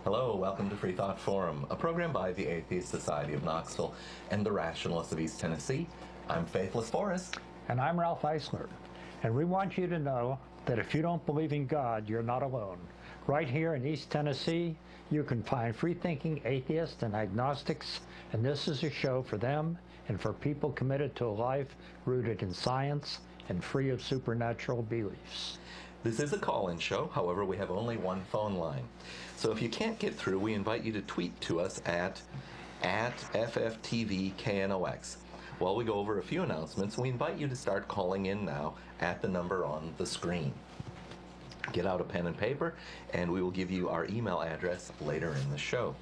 Hello, welcome to Freethought Forum, a program by the Atheist Society of Knoxville and the Rationalists of East Tennessee. I'm Faithless Forrest. And I'm Ralph Eisler. And we want you to know that if you don't believe in God, you're not alone. Right here in East Tennessee, you can find free-thinking atheists and agnostics, and this is a show for them and for people committed to a life rooted in science and free of supernatural beliefs. This is a call-in show, however, we have only one phone line. So if you can't get through, we invite you to tweet to us at FFTVKNOX. While we go over a few announcements, we invite you to start calling in now at the number on the screen. Get out a pen and paper, and we will give you our email address later in the show.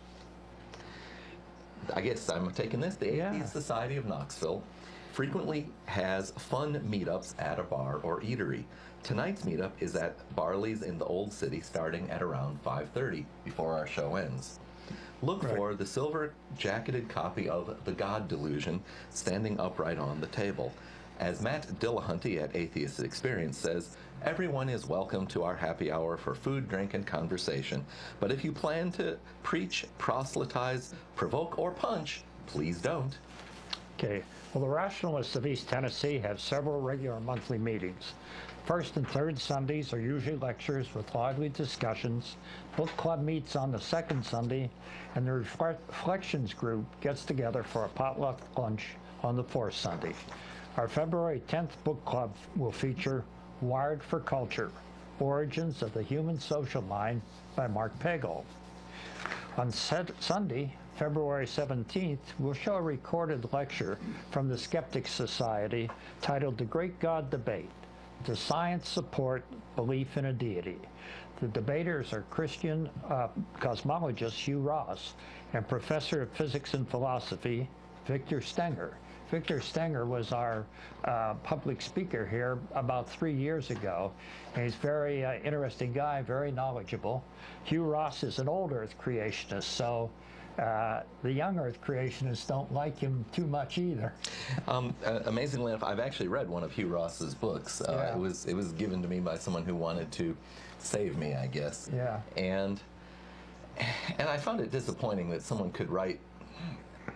I guess I'm taking this. The Atheist Society of Knoxville frequently has fun meetups at a bar or eatery. Tonight's meetup is at Barley's in the Old City, starting at around 5:30 before our show ends. Look for the silver-jacketed copy of The God Delusion standing upright on the table. As Matt Dillahunty at Atheist Experience says, everyone is welcome to our happy hour for food, drink, and conversation. But if you plan to preach, proselytize, provoke, or punch, please don't. Okay. Well, the Rationalists of East Tennessee have several regular monthly meetings. First and third Sundays are usually lectures with lively discussions. Book club meets on the second Sunday, and the Reflections group gets together for a potluck lunch on the fourth Sunday. Our February 10th book club will feature Wired for Culture, Origins of the Human Social Mind by Mark Pagel. On Sunday, February 17th, we'll show a recorded lecture from the Skeptics Society titled The Great God Debate: Does Science Support Belief in a Deity? The debaters are Christian cosmologist Hugh Ross and Professor of Physics and Philosophy Victor Stenger. Victor Stenger was our public speaker here about 3 years ago. And he's a very interesting guy, very knowledgeable. Hugh Ross is an old Earth creationist, so the young Earth creationists don't like him too much either. Amazingly enough, I've actually read one of Hugh Ross's books. It was given to me by someone who wanted to save me, I guess. Yeah. And I found it disappointing that someone could write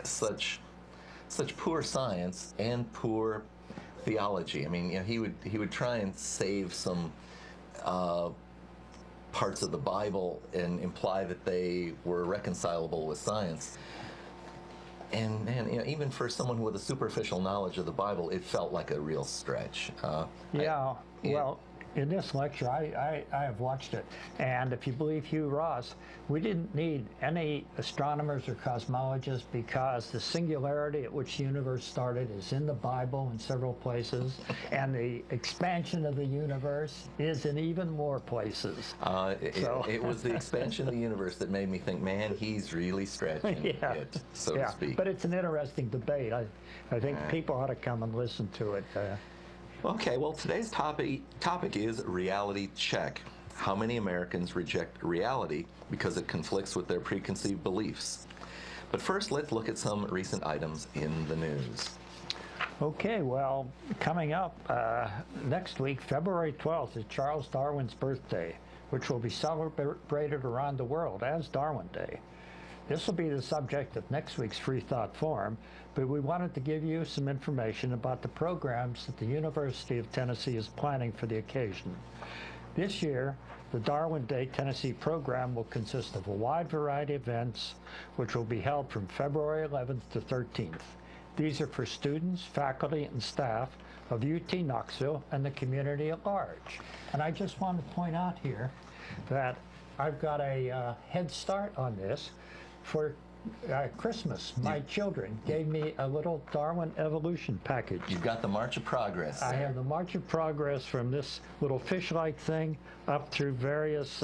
such poor science and poor theology. I mean, you know, he would try and save some parts of the Bible and imply that they were reconcilable with science. And you know, even for someone with a superficial knowledge of the Bible, it felt like a real stretch. Well, in this lecture, I have watched it, and if you believe Hugh Ross, we didn't need any astronomers or cosmologists because the singularity at which the universe started is in the Bible in several places, and the expansion of the universe is in even more places. It was the expansion of the universe that made me think, man, he's really stretching it, so to speak. But it's an interesting debate. I think people ought to come and listen to it. Okay, well, today's topic is reality check. How many Americans reject reality because it conflicts with their preconceived beliefs? But first, let's look at some recent items in the news. Okay, well, coming up next week, February 12th, is Charles Darwin's birthday, which will be celebrated around the world as Darwin Day. This will be the subject of next week's Free Thought Forum, but we wanted to give you some information about the programs that the University of Tennessee is planning for the occasion. This year, the Darwin Day Tennessee program will consist of a wide variety of events, which will be held from February 11th to 13th. These are for students, faculty, and staff of UT Knoxville and the community at large. And I just want to point out here that I've got a head start on this. For Christmas, my children gave me a little Darwin evolution package. You've got the March of Progress. I have the March of Progress from this little fish-like thing up through various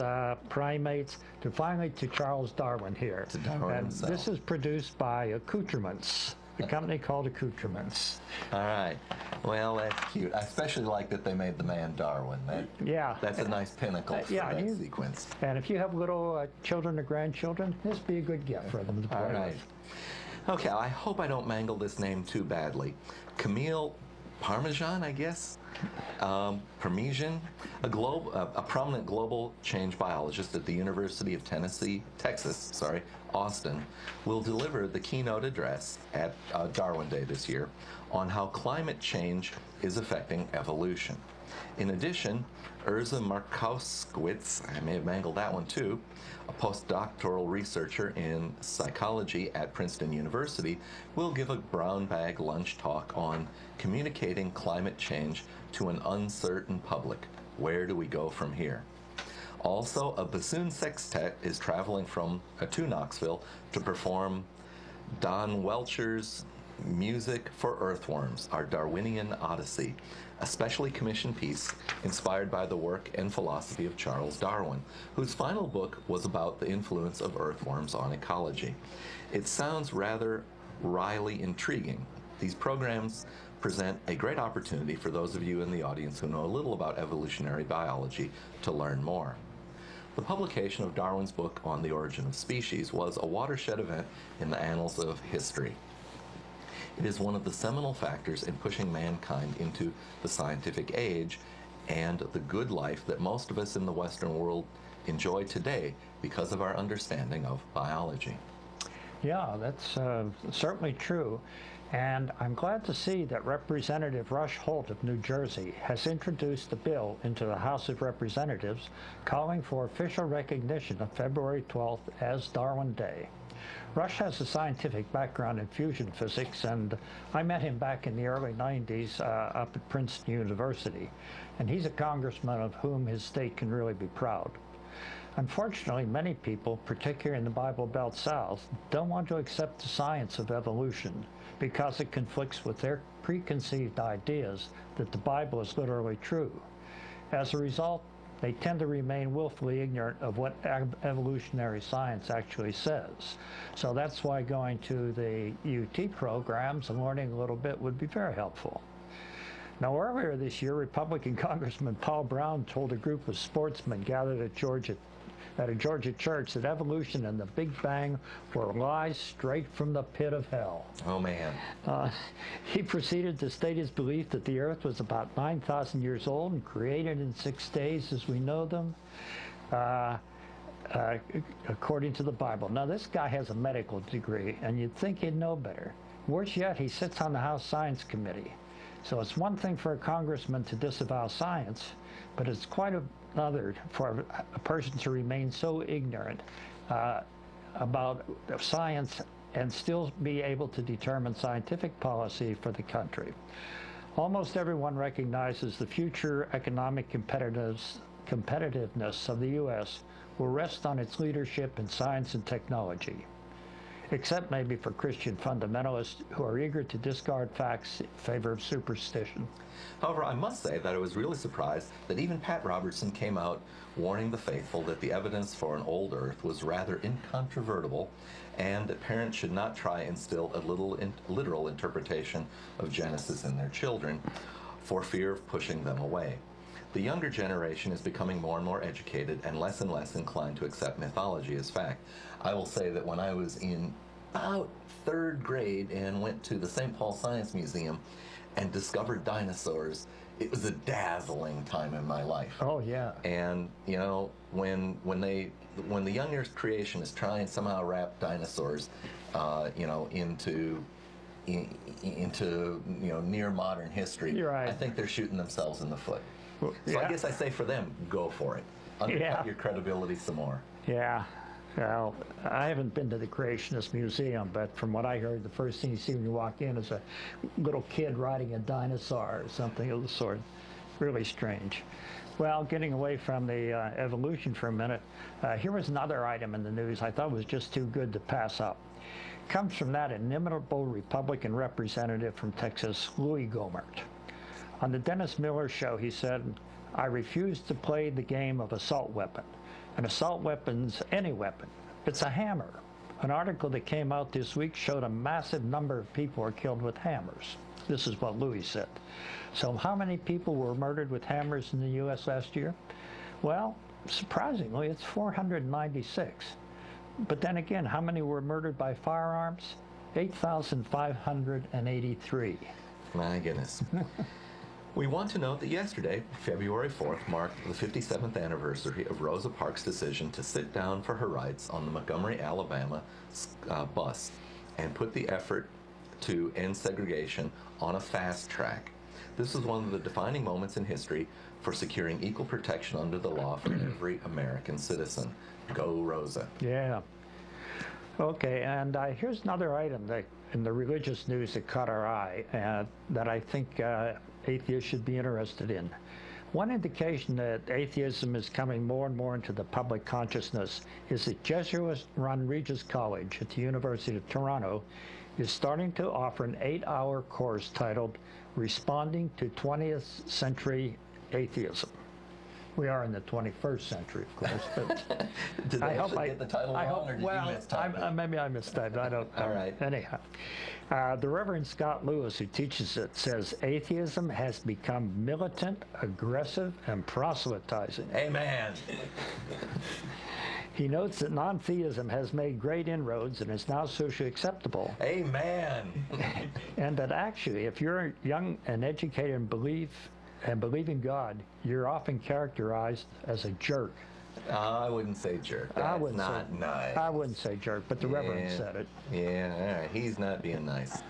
primates to finally to Charles Darwin here. To Darwin and himself. This is produced by Accoutrements, a company called Accoutrements. All right. Well, that's cute. I especially like that they made the man Darwin. That's a nice pinnacle for that sequence. And if you have little children or grandchildren, this would be a good gift for them to play with. Okay, I hope I don't mangle this name too badly. Camille Parmesan, I guess. Parmesan, a prominent global change biologist at the University of Texas, Austin, will deliver the keynote address at Darwin Day this year on how climate change is affecting evolution. In addition, Urza Markowskowitz, I may have mangled that one too, a postdoctoral researcher in psychology at Princeton University, will give a brown bag lunch talk on communicating climate change to an uncertain public. Where do we go from here? Also, a bassoon sextet is traveling to Knoxville to perform Don Welcher's Music for Earthworms, our Darwinian Odyssey, a specially commissioned piece inspired by the work and philosophy of Charles Darwin, whose final book was about the influence of earthworms on ecology. It sounds rather wryly intriguing. These programs present a great opportunity for those of you in the audience who know a little about evolutionary biology to learn more. The publication of Darwin's book on the origin of species was a watershed event in the annals of history. It is one of the seminal factors in pushing mankind into the scientific age and the good life that most of us in the Western world enjoy today because of our understanding of biology. Yeah, that's certainly true. And I'm glad to see that Representative Rush Holt of New Jersey has introduced a bill into the House of Representatives calling for official recognition of February 12th as Darwin Day. Rush has a scientific background in fusion physics, and I met him back in the early 90s up at Princeton University, and he's a congressman of whom his state can really be proud. Unfortunately, many people, particularly in the Bible Belt South, don't want to accept the science of evolution because it conflicts with their preconceived ideas that the Bible is literally true. As a result, they tend to remain willfully ignorant of what evolutionary science actually says. So that's why going to the UT programs and learning a little bit would be very helpful. Now, earlier this year, Republican Congressman Paul Brown told a group of sportsmen gathered at a Georgia church that evolution and the Big Bang were lies straight from the pit of hell. Oh, man. He proceeded to state his belief that the Earth was about 9,000 years old and created in 6 days as we know them, according to the Bible. Now, this guy has a medical degree, and you'd think he'd know better. Worse yet, he sits on the House Science Committee. So it's one thing for a congressman to disavow science, but it's quite another for a person to remain so ignorant about science and still be able to determine scientific policy for the country. Almost everyone recognizes the future economic competitiveness of the U.S. will rest on its leadership in science and technology, except maybe for Christian fundamentalists who are eager to discard facts in favor of superstition. However, I must say that I was really surprised that even Pat Robertson came out warning the faithful that the evidence for an old Earth was rather incontrovertible and that parents should not try and instill a literal interpretation of Genesis in their children for fear of pushing them away. The younger generation is becoming more and more educated and less inclined to accept mythology as fact. I will say that when I was in about 3rd grade and went to the St. Paul Science Museum and discovered dinosaurs, it was a dazzling time in my life. Oh, yeah. And, you know, when the young Earth creation is trying somehow wrap dinosaurs, into near modern history, right. I think they're shooting themselves in the foot. Well, so yeah. I guess I say for them, go for it. Undercut your credibility some more. Yeah. Well, I haven't been to the Creationist Museum, but from what I heard, the first thing you see when you walk in is a little kid riding a dinosaur or something of the sort. Really strange. Well, getting away from the evolution for a minute, here was another item in the news I thought was just too good to pass up. It comes from that inimitable Republican representative from Texas, Louis Gohmert. On the Dennis Miller show, he said, "I refuse to play the game of assault weapon. An assault weapon's any weapon. It's a hammer." An article that came out this week showed a massive number of people were killed with hammers. This is what Louis said. So how many people were murdered with hammers in the U.S. last year? Well, surprisingly, it's 496. But then again, how many were murdered by firearms? 8,583. My goodness. We want to note that yesterday, February 4th, marked the 57th anniversary of Rosa Parks' decision to sit down for her rights on the Montgomery, Alabama bus and put the effort to end segregation on a fast track. This was one of the defining moments in history for securing equal protection under the law for every American citizen. Go, Rosa. Yeah. Okay, and here's another item that in the religious news that caught our eye that I think atheists should be interested in. One indication that atheism is coming more and more into the public consciousness is that Jesuit-run Regis College at the University of Toronto is starting to offer an 8-hour course titled Responding to 20th Century Atheism. We are in the 21st century, of course, but Did they actually get the title wrong, or did you mistype it? Maybe I mistyped. I don't. All right. Anyhow, the Reverend Scott Lewis, who teaches it, says atheism has become militant, aggressive, and proselytizing. Amen. He notes that non-theism has made great inroads and is now socially acceptable. Amen. And that actually, if you're young and educated and believe in God, you're often characterized as a jerk. I wouldn't say jerk. That's not nice. I wouldn't say jerk, but the Reverend said it. Yeah, all right. He's not being nice.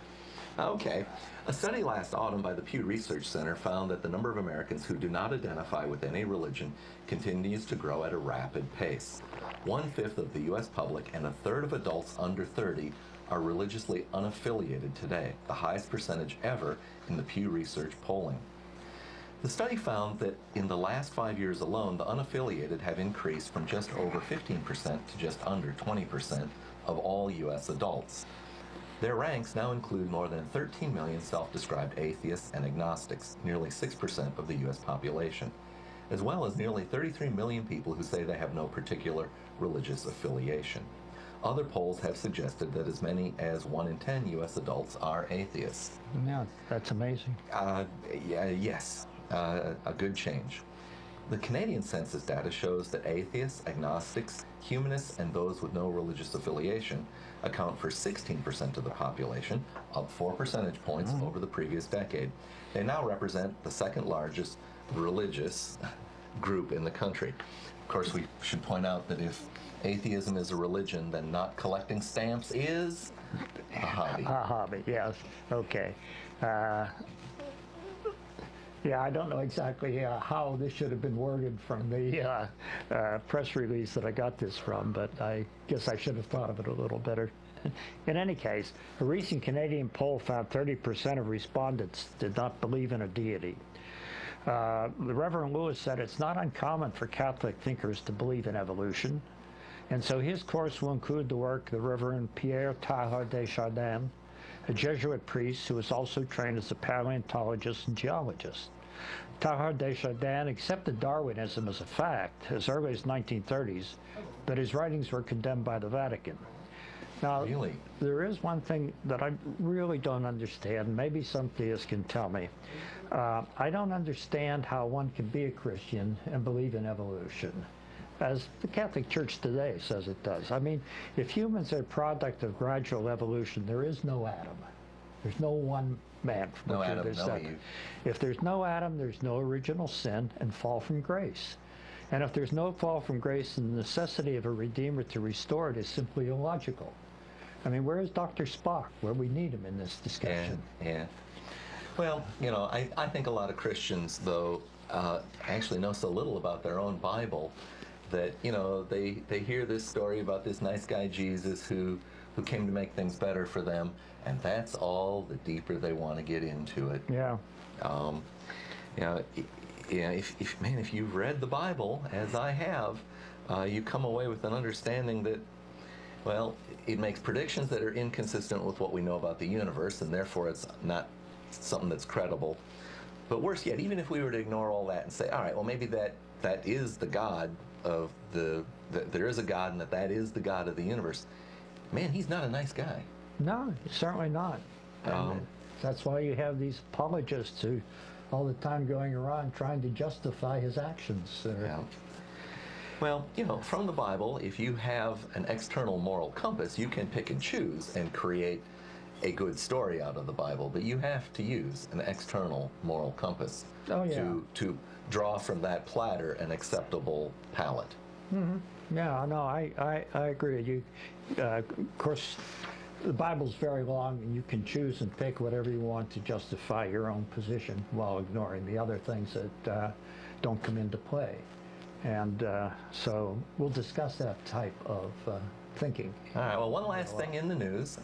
Okay. A study last autumn by the Pew Research Center found that the number of Americans who do not identify with any religion continues to grow at a rapid pace. 1/5 of the U.S. public and 1/3 of adults under 30 are religiously unaffiliated today, the highest percentage ever in the Pew Research polling. The study found that in the last 5 years alone, the unaffiliated have increased from just over 15% to just under 20% of all U.S. adults. Their ranks now include more than 13 million self-described atheists and agnostics, nearly 6% of the U.S. population, as well as nearly 33 million people who say they have no particular religious affiliation. Other polls have suggested that as many as 1 in 10 U.S. adults are atheists. Yeah, that's amazing. Yes, a good change. The Canadian census data shows that atheists, agnostics, humanists, and those with no religious affiliation account for 16% of the population, up 4 percentage points over the previous decade. They now represent the second largest religious group in the country. Of course, we should point out that if atheism is a religion, then not collecting stamps is a hobby. A hobby, yes. Okay. Yeah, I don't know exactly how this should have been worded from the press release that I got this from, but I guess I should have thought of it a little better. In any case, a recent Canadian poll found 30% of respondents did not believe in a deity. The Reverend Lewis said it's not uncommon for Catholic thinkers to believe in evolution, and so his course will include the work of the Reverend Pierre Teilhard de Chardin, a Jesuit priest who was also trained as a paleontologist and geologist. Teilhard de Chardin accepted Darwinism as a fact as early as 1930s, but his writings were condemned by the Vatican. Now, Really? There is one thing that I really don't understand. Maybe some theists can tell me. I don't understand how one can be a Christian and believe in evolution, as the Catholic Church today says it does. I mean, if humans are a product of gradual evolution, there is no Adam. There's no one man from No which Adam, there's no second. Eve. If there's no Adam, there's no original sin and fall from grace. And if there's no fall from grace, then the necessity of a Redeemer to restore it is simply illogical. I mean, where is Dr. Spock, where we need him in this discussion? Yeah. Well, you know, I think a lot of Christians, though, actually know so little about their own Bible that, you know, they hear this story about this nice guy Jesus who came to make things better for them, and that's all the deeper they want to get into it. Yeah. You know, if you've read the Bible, as I have, you come away with an understanding that, well, it makes predictions that are inconsistent with what we know about the universe, and therefore it's not something that's credible. But worse yet, even if we were to ignore all that and say, all right, well, maybe that is the God of there is a God, and that is the God of the universe. Man, he's not a nice guy. No, certainly not. And that's why you have these apologists who all the time going around trying to justify his actions. Yeah. Well, you know, from the Bible, if you have an external moral compass, you can pick and choose and create a good story out of the Bible, but you have to use an external moral compass to draw from that platter an acceptable palate. Yeah, no, I agree. Of course, the Bible's very long, and you can choose and pick whatever you want to justify your own position while ignoring the other things that don't come into play. And so we'll discuss that type of thinking. All right, well, one last thing in the news.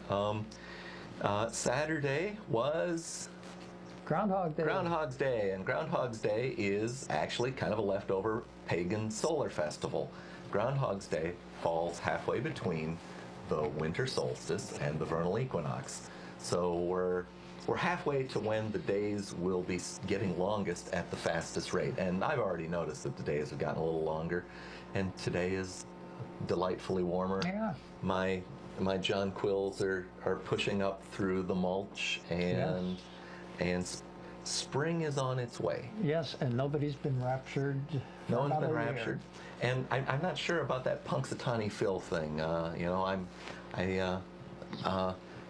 Saturday was Groundhog Day. Groundhog's Day, and Groundhog's Day is actually kind of a leftover pagan solar festival. Groundhog's Day falls halfway between the winter solstice and the vernal equinox. So we're halfway to when the days will be getting longest at the fastest rate. And I've already noticed that the days have gotten a little longer, and today is delightfully warmer. Yeah. My jonquils are pushing up through the mulch, and spring is on its way. Yes, and nobody's been raptured. No one's been raptured. And I'm not sure about that Punxsutawney Phil thing. You know, I'm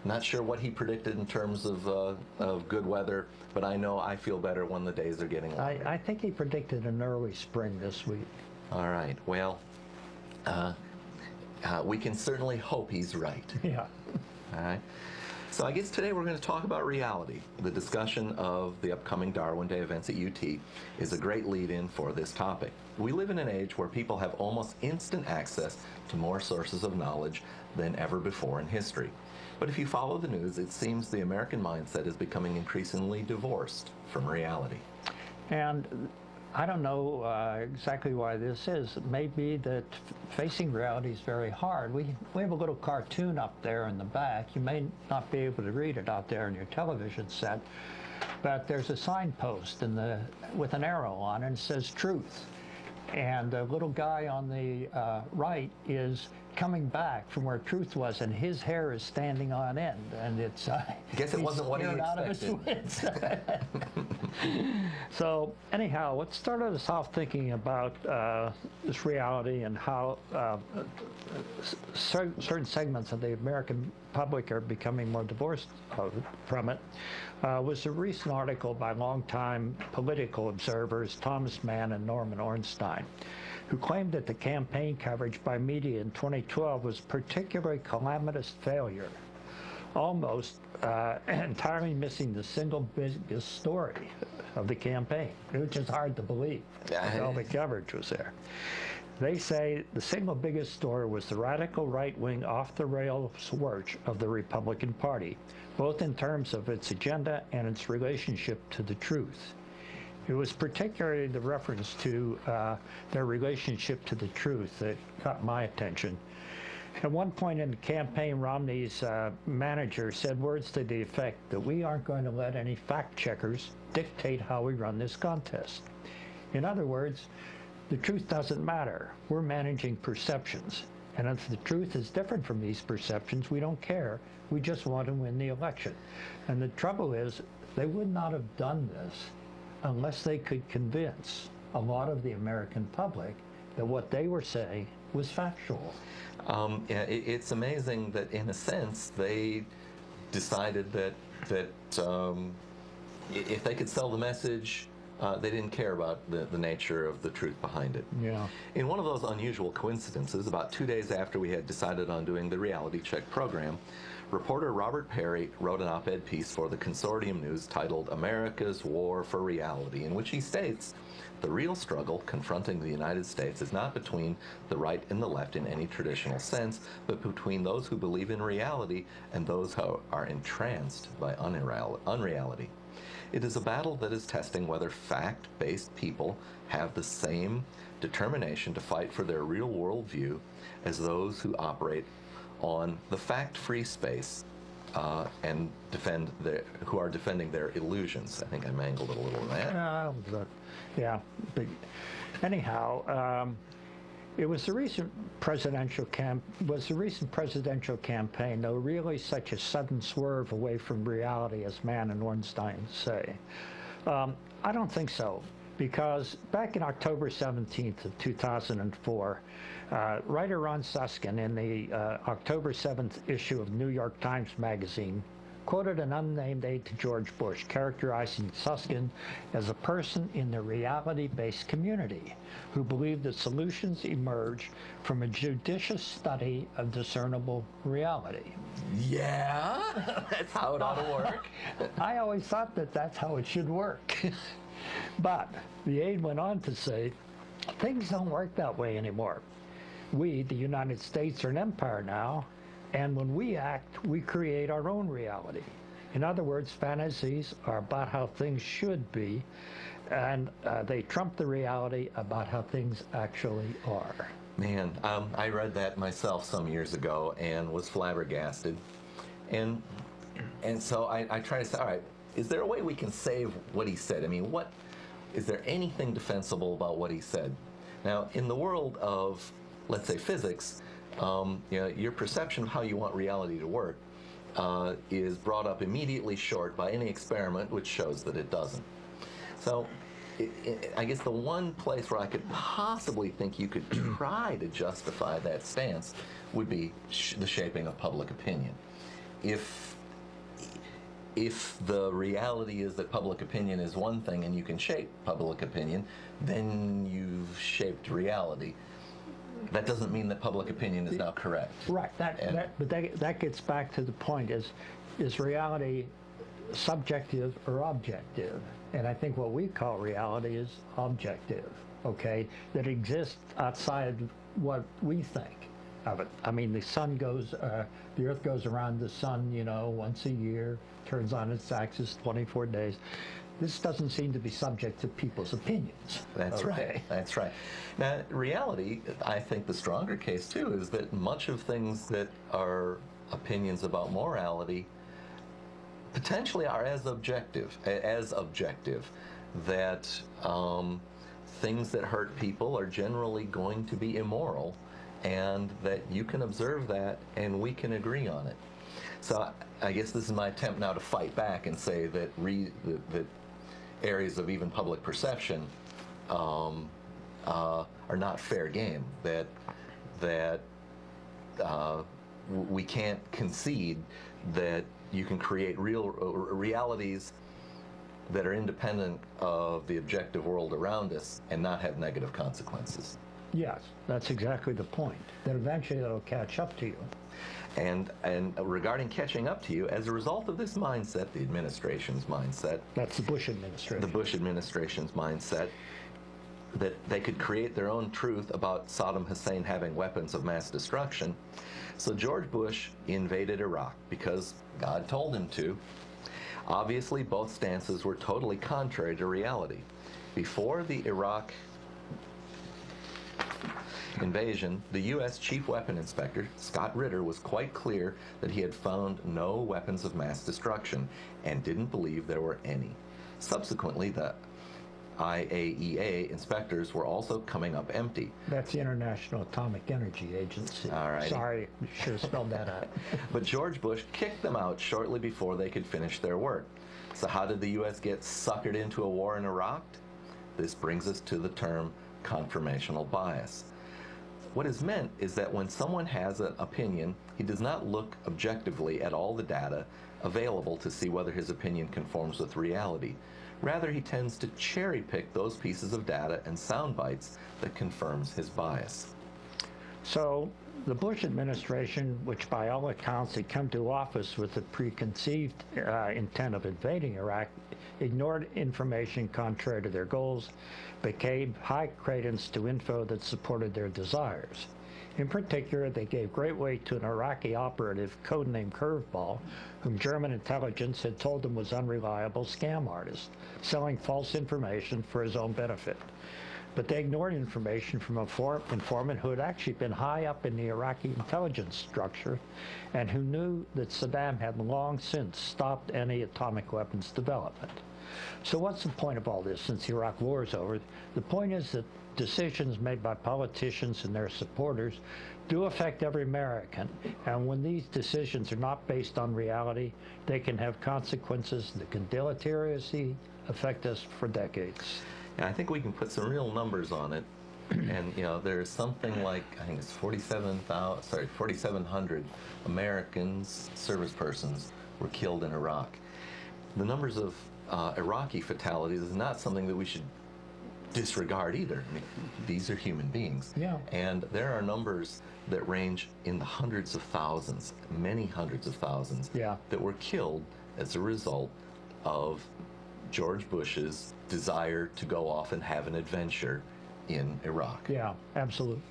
not sure what he predicted in terms of good weather, but I know I feel better when the days are getting longer. I think he predicted an early spring this week. All right. Well, we can certainly hope he's right. Yeah. All right. So I guess today we're going to talk about reality. The discussion of the upcoming Darwin Day events at UT is a great lead-in for this topic. We live in an age where people have almost instant access to more sources of knowledge than ever before in history. But if you follow the news, it seems the American mindset is becoming increasingly divorced from reality. And I don't know exactly why this is. It may be that facing reality is very hard. We have a little cartoon up there in the back. You may not be able to read it out there in your television set, but there's a signpost with an arrow on it, and it says truth. And the little guy on the right is coming back from where truth was, and his hair is standing on end, and it's guess it wasn't what he expected. So anyhow, let's start us off thinking about this reality and how certain segments of the American public are becoming more divorced from it. Was a recent article by longtime political observers Thomas Mann and Norman Ornstein, who claimed that the campaign coverage by media in 2012 was particularly calamitous failure, almost entirely missing the single biggest story of the campaign, which is hard to believe. All the coverage was there. They say the single biggest story was the radical right-wing off-the-rails lurch of the Republican Party, both in terms of its agenda and its relationship to the truth. It was particularly the reference to their relationship to the truth that caught my attention. At one point in the campaign, Romney's manager said words to the effect that we aren't going to let any fact checkers dictate how we run this contest. In other words, the truth doesn't matter. We're managing perceptions. And if the truth is different from these perceptions, we don't care. We just want to win the election. And the trouble is, they would not have done this unless they could convince a lot of the American public that what they were saying was factual. Yeah, it's amazing that, in a sense, they decided that if they could sell the message, they didn't care about the nature of the truth behind it. Yeah. In one of those unusual coincidences, about 2 days after we had decided on doing the Reality Check program, reporter Robert Perry wrote an op-ed piece for the Consortium News titled America's War for Reality, in which he states, the real struggle confronting the United States is not between the right and the left in any traditional sense, but between those who believe in reality and those who are entranced by unreality. It is a battle that is testing whether fact-based people have the same determination to fight for their real worldview as those who operate on the fact-free space and who are defending their illusions. I think I mangled it a little bit. Yeah, but anyhow, it was the recent presidential campaign, though, really such a sudden swerve away from reality, as Mann and Ornstein say? I don't think so, because back in October 17th of 2004, writer Ron Susskind, in the October 7th issue of New York Times Magazine, quoted an unnamed aide to George Bush characterizing Susskind as a person in the reality-based community who believed that solutions emerge from a judicious study of discernible reality. Yeah, that's how it ought to work. I always thought that that's how it should work. But the aide went on to say, things don't work that way anymore. We, the United States, are an empire now, and when we act, we create our own reality. In other words, fantasies are about how things should be, and they trump the reality about how things actually are. Man, I read that myself some years ago and was flabbergasted. And so I try to say, all right, is there a way we can save what he said? I mean, is there anything defensible about what he said? Now, in the world of, let's say, physics, your perception of how you want reality to work is brought up immediately short by any experiment which shows that it doesn't. So I guess the one place where I could possibly think you could try to justify that stance would be the shaping of public opinion. If the reality is that public opinion is one thing and you can shape public opinion, then you've shaped reality. That doesn't mean that public opinion is now correct. Right. But that gets back to the point: is reality subjective or objective? And I think what we call reality is objective. Okay, that exists outside what we think of it. I mean, the Earth goes around the sun, once a year, turns on its axis 24 days. This doesn't seem to be subject to people's opinions. That's right. That's right. Now, reality, I think the stronger case, too, is that much of things that are opinions about morality potentially are as objective, that things that hurt people are generally going to be immoral, and that you can observe that and we can agree on it. So I guess this is my attempt now to fight back and say that that areas of even public perception are not fair game, that we can't concede that you can create real realities that are independent of the objective world around us and not have negative consequences. Yes, that's exactly the point, that eventually it'll catch up to you. And regarding catching up to you, as a result of this mindset, the administration's mindset. That's the Bush administration. The Bush administration's mindset, that they could create their own truth about Saddam Hussein having weapons of mass destruction. So George Bush invaded Iraq because God told him to. Obviously, both stances were totally contrary to reality. Before the Iraq invasion, the U.S. Chief Weapon Inspector, Scott Ritter, was quite clear that he had found no weapons of mass destruction and didn't believe there were any. Subsequently, the IAEA inspectors were also coming up empty. That's the International Atomic Energy Agency. All right. Sorry, should have spelled that out. But George Bush kicked them out shortly before they could finish their work. So how did the U.S. get suckered into a war in Iraq? This brings us to the term confirmational bias. What is meant is that when someone has an opinion, he does not look objectively at all the data available to see whether his opinion conforms with reality. Rather, he tends to cherry-pick those pieces of data and sound bites that confirms his bias. So the Bush administration, which by all accounts had come to office with the preconceived intent of invading Iraq, ignored information contrary to their goals, but gave high credence to info that supported their desires. In particular, they gave great weight to an Iraqi operative codenamed Curveball, whom German intelligence had told them was unreliable scam artist, selling false information for his own benefit. But they ignored information from an informant who had actually been high up in the Iraqi intelligence structure and who knew that Saddam had long since stopped any atomic weapons development. So what's the point of all this since the Iraq war is over? The point is that decisions made by politicians and their supporters do affect every American, and when these decisions are not based on reality, they can have consequences that can deleteriously affect us for decades. And I think we can put some real numbers on it. And there's something like, I think it's 4,700 Americans, service persons, were killed in Iraq. The numbers of Iraqi fatalities is not something that we should disregard either. I mean, these are human beings. Yeah. And there are numbers that range in the hundreds of thousands, many hundreds of thousands, that were killed as a result of George Bush's desire to go off and have an adventure in Iraq. Yeah, absolutely.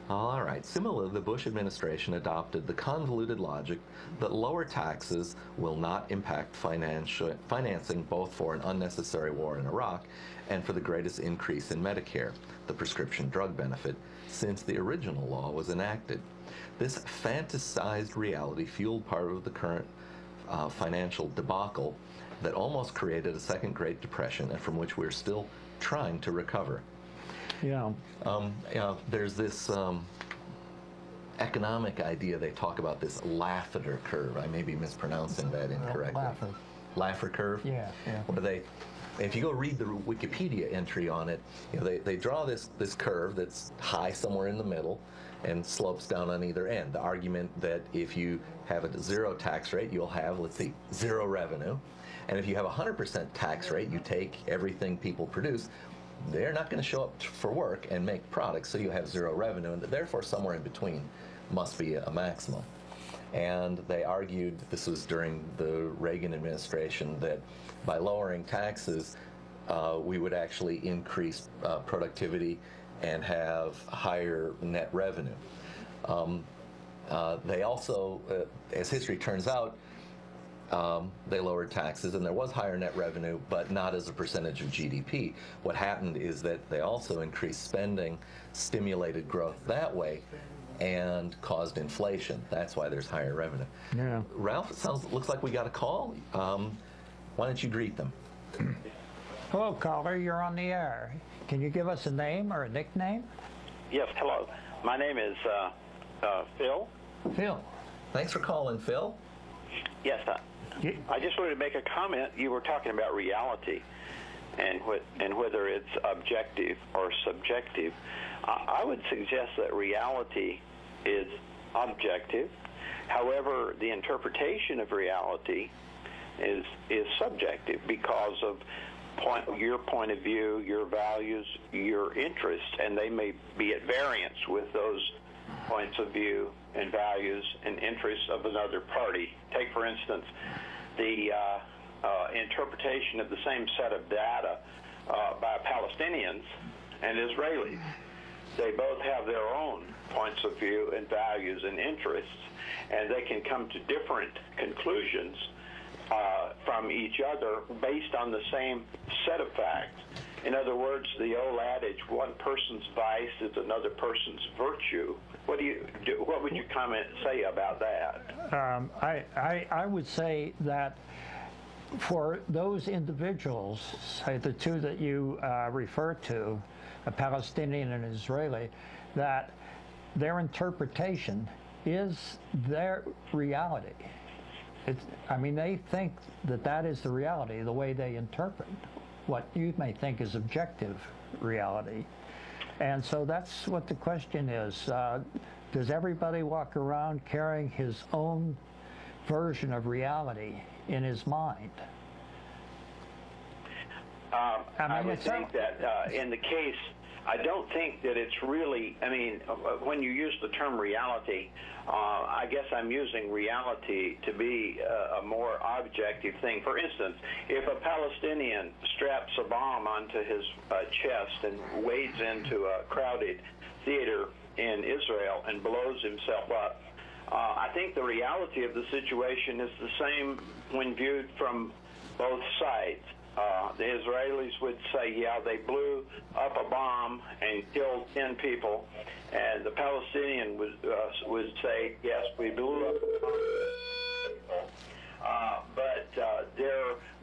All right. Similarly, the Bush administration adopted the convoluted logic that lower taxes will not impact financing both for an unnecessary war in Iraq and for the greatest increase in Medicare, the prescription drug benefit, since the original law was enacted. This fantasized reality fueled part of the current financial debacle that almost created a second Great Depression and from which we're still trying to recover. Yeah. There's this economic idea. They talk about this Laffer curve. I may be mispronouncing that incorrectly. Laffer curve. Yeah. Where if you go read the Wikipedia entry on it, they draw this curve that's high somewhere in the middle and slopes down on either end. The argument that if you have a zero tax rate, you'll have, let's see, zero revenue. And if you have a 100% tax rate, you take everything people produce, they're not going to show up for work and make products, so you have zero revenue, and therefore somewhere in between must be a maximum. And they argued, this was during the Reagan administration, that by lowering taxes, we would actually increase productivity and have higher net revenue. They also, as history turns out, they lowered taxes, and there was higher net revenue, but not as a percentage of GDP. What happened is that they also increased spending, stimulated growth that way, and caused inflation. That's why there's higher revenue. Yeah. Ralph, it looks like we got a call. Why don't you greet them? Hello, caller. You're on the air. Can you give us a name or a nickname? Yes, hello. My name is Phil. Phil. Thanks for calling, Phil. Yes, I just wanted to make a comment. You were talking about reality and whether it's objective or subjective. I would suggest that reality is objective. However, the interpretation of reality is subjective because of your point of view, your values, your interests, and they may be at variance with those points of view and values and interests of another party. Take, for instance, the interpretation of the same set of data by Palestinians and Israelis. They both have their own points of view and values and interests, and they can come to different conclusions from each other based on the same set of facts. In other words, the old adage, one person's vice is another person's virtue. What would you say about that? I would say that for those individuals, say the two that you refer to, a Palestinian and an Israeli, that their interpretation is their reality. They think that that is the reality, the way they interpret what you may think is objective reality. And so that's what the question is. Does everybody walk around carrying his own version of reality in his mind? I would think that in the case, I don't think that it's really, when you use the term reality, I guess I'm using reality to be a more objective thing. For instance, if a Palestinian straps a bomb onto his chest and wades into a crowded theater in Israel and blows himself up, I think the reality of the situation is the same when viewed from both sides. The Israelis would say, yeah, they blew up a bomb and killed 10 people, and the Palestinian would say, yes, we blew up a bomb. But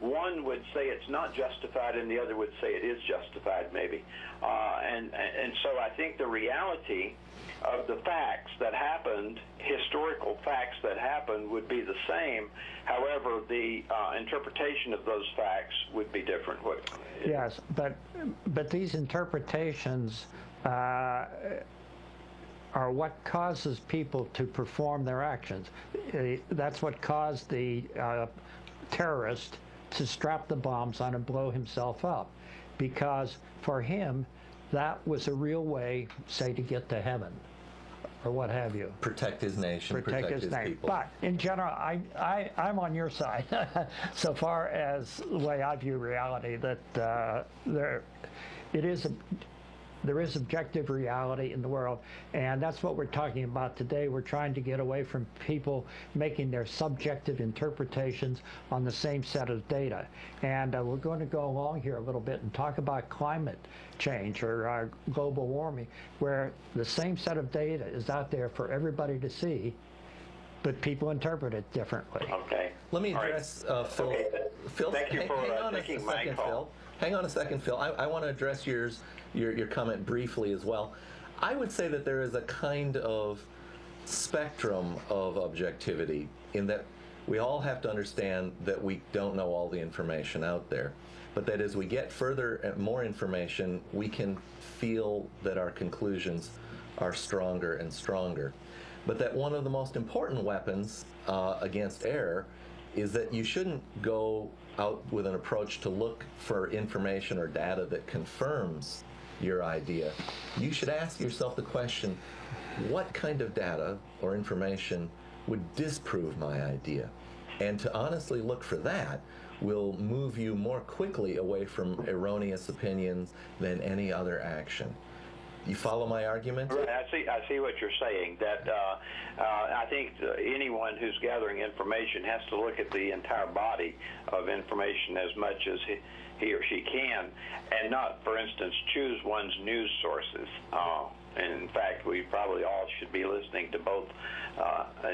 one would say it's not justified, and the other would say it is justified, maybe. And so I think the reality of the facts that happened, historical facts that happened, would be the same. However, the interpretation of those facts would be different. Yes, but these interpretations are what causes people to perform their actions. That's what caused the terrorist to strap the bombs on and blow himself up, because for him that was a real way, say, to get to heaven or what have you. Protect his nation, protect his people. But in general, I'm on your side so far as the way I view reality, that there is objective reality in the world, and that's what we're talking about today. We're trying to get away from people making their subjective interpretations on the same set of data. And we're going to go along here a little bit and talk about climate change or global warming, where the same set of data is out there for everybody to see, but people interpret it differently. Okay. Let me address Phil. Okay. Phil, thank you for hang on taking a my second, call. Phil. Hang on a second, Phil. I want to address your comment briefly as well. I would say that there is a kind of spectrum of objectivity in that we all have to understand that we don't know all the information out there, but that as we get further and more information, we can feel that our conclusions are stronger and stronger. But that one of the most important weapons against error is that you shouldn't go out with an approach to look for information or data that confirms your idea. You should ask yourself the question, what kind of data or information would disprove my idea? And to honestly look for that will move you more quickly away from erroneous opinions than any other action. You follow my argument? Right. I see what you're saying. That I think anyone who's gathering information has to look at the entire body of information as much as he or she can, and not, for instance, choose one's news sources. And in fact, we probably all should be listening to both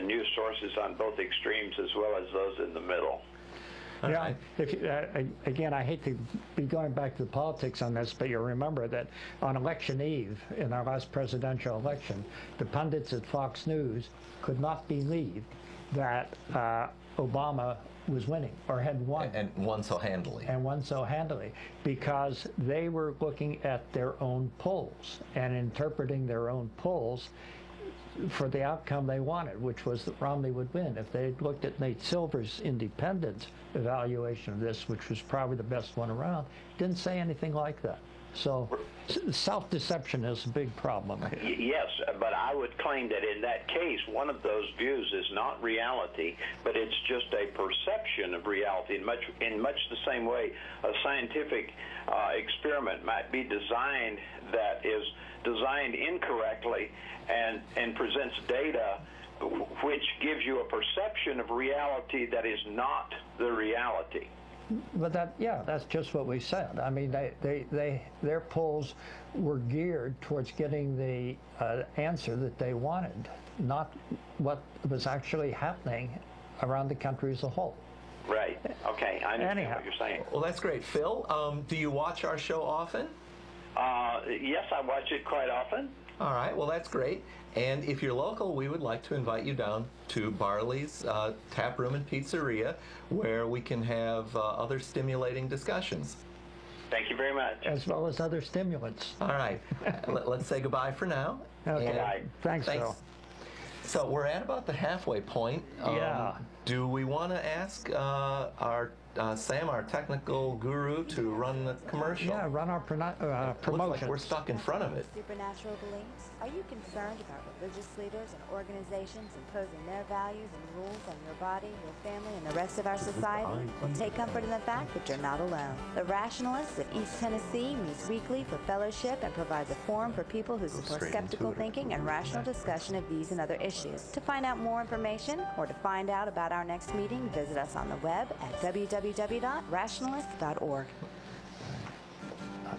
news sources on both extremes as well as those in the middle. Yeah, again, I hate to be going back to the politics on this, but you remember that on election eve, in our last presidential election, the pundits at Fox News could not believe that Obama was winning or had won. And won so handily. And won so handily, because they were looking at their own polls and interpreting their own polls for the outcome they wanted, which was that Romney would win. If they'd looked at Nate Silver's independent evaluation of this, which was probably the best one around, didn't say anything like that. So self-deception is a big problem here. Yes, but I would claim that in that case, one of those views is not reality, but it's just a perception of reality. In much the same way, a scientific experiment might be designed that is designed incorrectly and presents data which gives you a perception of reality that is not the reality. But that's just what we said. I mean, their polls were geared towards getting the answer that they wanted, not what was actually happening around the country as a whole. Right. Okay. I understand what you're saying. Well, that's great. Phil, do you watch our show often? Yes, I watch it quite often. All right, well, that's great. And if you're local, we would like to invite you down to Barley's Tap Room and Pizzeria, where we can have other stimulating discussions. Thank you very much. As well as other stimulants. All right, let's say goodbye for now. Okay, thanks, Phil. So we're at about the halfway point. Yeah. Do we want to ask our Sam, our technical guru, to run the commercial? Yeah, run our promotion. Looks like we're stuck in front of it. Supernatural beliefs? Are you concerned about religious leaders and organizations imposing their values and rules on your body, your family, and the rest of our society? Well, take comfort in the fact that you're not alone. The Rationalists of East Tennessee meets weekly for fellowship and provides a forum for people who support skeptical thinking and rational discussion of these and other issues. To find out more information or to find out about our next meeting, visit us on the web at www.rationalist.org.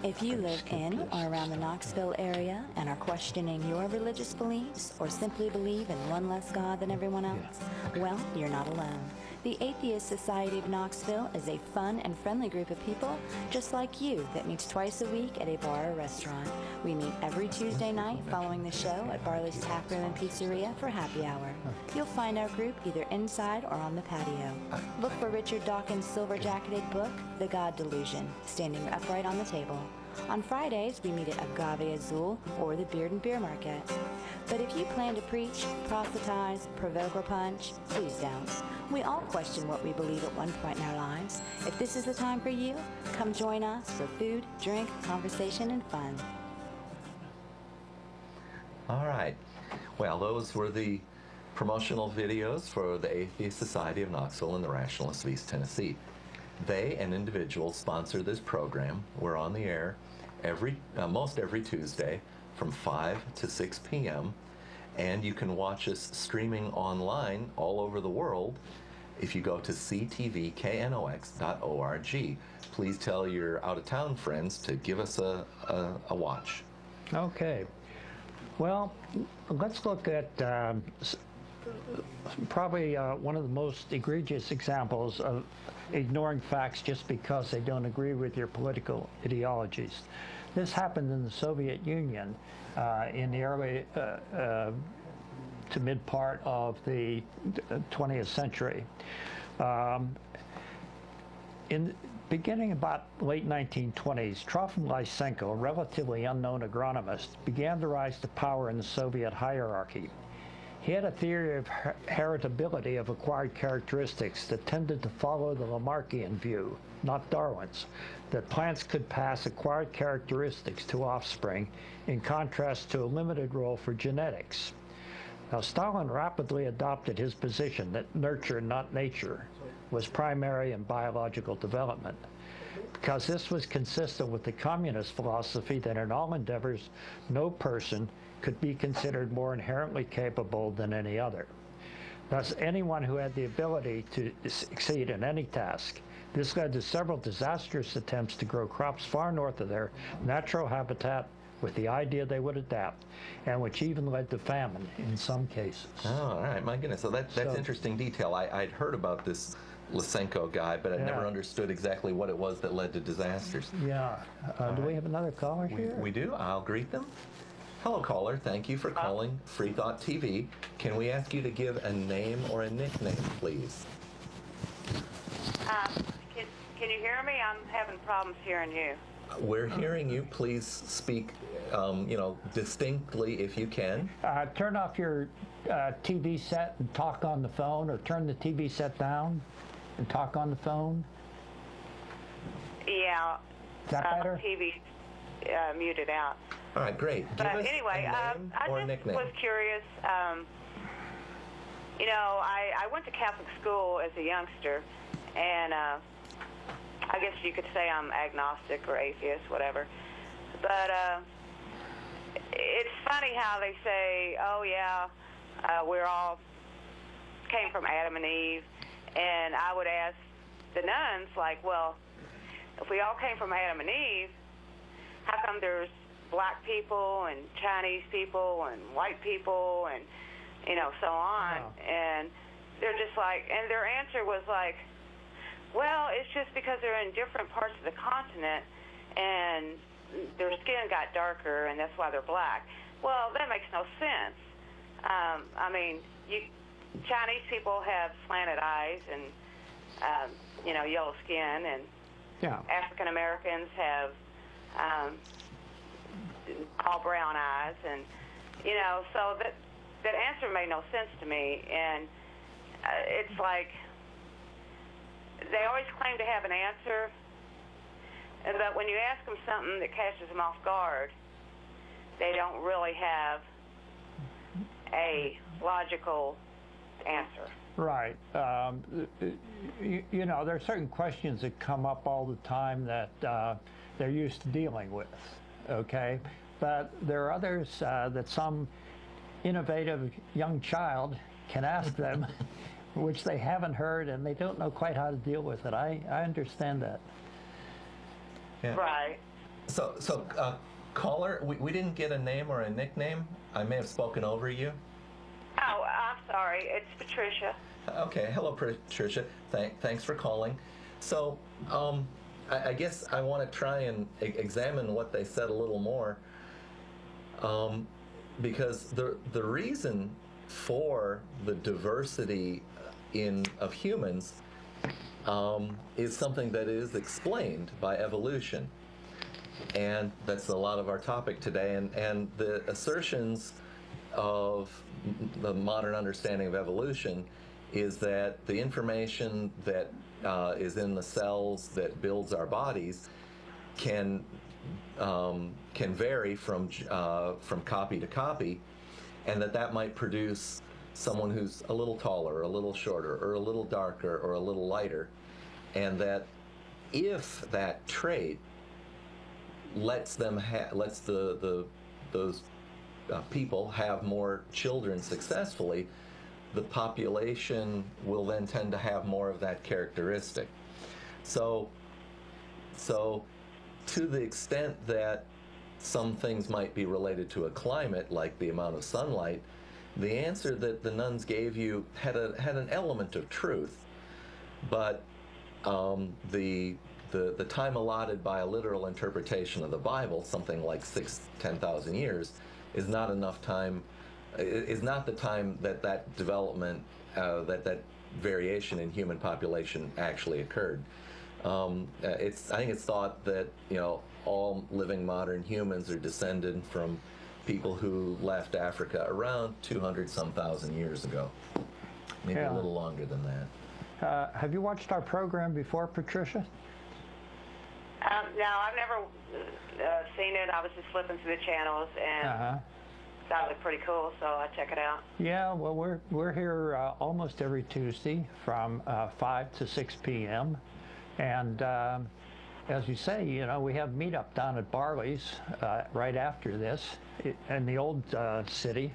If you live in or around the Knoxville area and are questioning your religious beliefs or simply believe in one less God than everyone else, well, you're not alone. The Atheist Society of Knoxville is a fun and friendly group of people just like you that meets twice a week at a bar or restaurant. We meet every Tuesday night following the show at Barley's Tap Room and Pizzeria for happy hour. You'll find our group either inside or on the patio. Look for Richard Dawkins' silver-jacketed book, The God Delusion, standing upright on the table. On Fridays, we meet at Agave Azul or the Beard and Beer Market. But if you plan to preach, proselytize, provoke, or punch, please don't. We all question what we believe at one point in our lives. If this is the time for you, come join us for food, drink, conversation, and fun. All right. Well, those were the promotional videos for the Atheist Society of Knoxville and the Rationalists of East Tennessee. They and individuals sponsor this program. We're on the air most every Tuesday from 5 to 6 p.m. And you can watch us streaming online all over the world if you go to ctvknox.org. Please tell your out-of-town friends to give us a watch. Okay. Well, let's look at probably one of the most egregious examples of ignoring facts just because they don't agree with your political ideologies. This happened in the Soviet Union in the early to mid part of the 20th century. In beginning about late 1920s, Trofim Lysenko, a relatively unknown agronomist, began to rise to power in the Soviet hierarchy. He had a theory of heritability of acquired characteristics that tended to follow the Lamarckian view, not Darwin's, that plants could pass acquired characteristics to offspring, in contrast to a limited role for genetics. Now, Stalin rapidly adopted his position that nurture, not nature, was primary in biological development, because this was consistent with the communist philosophy that in all endeavors, no person could be considered more inherently capable than any other. Thus, anyone who had the ability to succeed in any task. This led to several disastrous attempts to grow crops far north of their natural habitat with the idea they would adapt, and which even led to famine in some cases. Oh, all right, my goodness. So that's interesting detail. I'd heard about this Lysenko guy, but I'd never understood exactly what it was that led to disasters. Yeah. Do we have another caller here? We do. I'll greet them. Hello, caller. Thank you for calling Freethought TV. Can we ask you to give a name or a nickname, please? Can you hear me? I'm having problems hearing you. We're hearing you. Please speak, distinctly if you can. Turn off your TV set and talk on the phone, or turn the TV set down and talk on the phone. Yeah. Is that better? TV muted out. All right, great. Give us anyway, a name I or just nickname. was curious. I went to Catholic school as a youngster, and I guess you could say I'm agnostic or atheist, whatever. But it's funny how they say, oh, yeah, we're all came from Adam and Eve. And I would ask the nuns, like, well, if we all came from Adam and Eve, how come there's black people and Chinese people and white people and, so on? Wow. And they're just like, and their answer was like, well, it's just because they're in different parts of the continent and their skin got darker and that's why they're black. Well, that makes no sense. Chinese people have slanted eyes and, yellow skin, and African Americans have all brown eyes, and, so that answer made no sense to me. And it's like they always claim to have an answer, but when you ask them something that catches them off guard, they don't really have a logical answer. Right. There are certain questions that come up all the time that they're used to dealing with, okay? But there are others that some innovative young child can ask them, which they haven't heard, and they don't know quite how to deal with it. I understand that. Yeah. Right. So caller, we didn't get a name or a nickname. I may have spoken over you. Oh, I'm sorry. It's Patricia. Okay. Hello, Patricia. Thanks for calling. So I guess I want to try and examine what they said a little more, because the reason for the diversity of humans is something that is explained by evolution. And that's a lot of our topic today. And the assertions of the modern understanding of evolution is that the information that is in the cells that builds our bodies can vary from copy to copy, and that might produce someone who's a little taller, or a little shorter, or a little darker, or a little lighter, and that if that trait lets those people have more children successfully, the population will then tend to have more of that characteristic. So to the extent that some things might be related to a climate, like the amount of sunlight, the answer that the nuns gave you had an element of truth, but the time allotted by a literal interpretation of the Bible, something like 10,000 years, is not enough time. Is not the time that development, that variation in human population actually occurred. I think it's thought that all living modern humans are descended from people who left Africa around 200-some thousand years ago, maybe a little longer than that. Have you watched our program before, Patricia? No, I've never seen it. I was just flipping through the channels and sounded pretty cool, so I check it out. Yeah, well, we're here almost every Tuesday from 5 to 6 p.m. And as you say, we have meetup down at Barley's right after this in the old city.